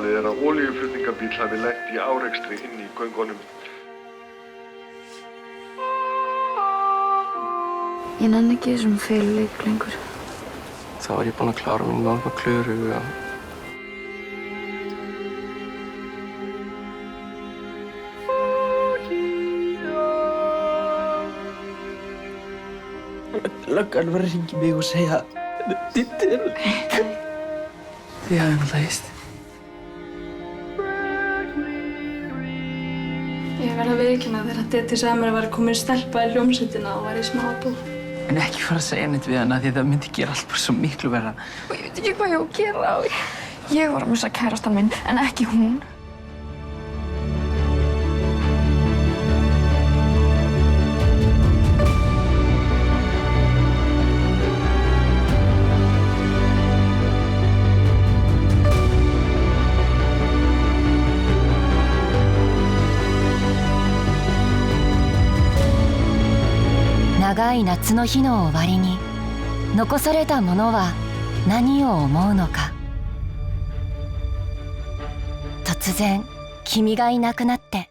Talið að olíuflutningabíll hafi lent í árekstri inn í göngunum. Ég nenni ekki þessum feluleik lengur. Þá var ég búinn að klára mín mál með Klöru og... Löggan var að hringja mig og segja að Diddi er að líka. Þið hafið náttúrulega hist. Ég verð að viðurkenna þegar Diddi sagði mér að vera komin stelpa í hljómsveitina og var í smábúð. En ekki fara að segja neitt við hana því það myndi gera allt bara svo miklu verra. Og ég veit ekki hvað ég á að gera. Ég var að missa kærastan minn, en ekki hún.長い夏の日の終わりに残されたものは何を思うのか。突然君がいなくなって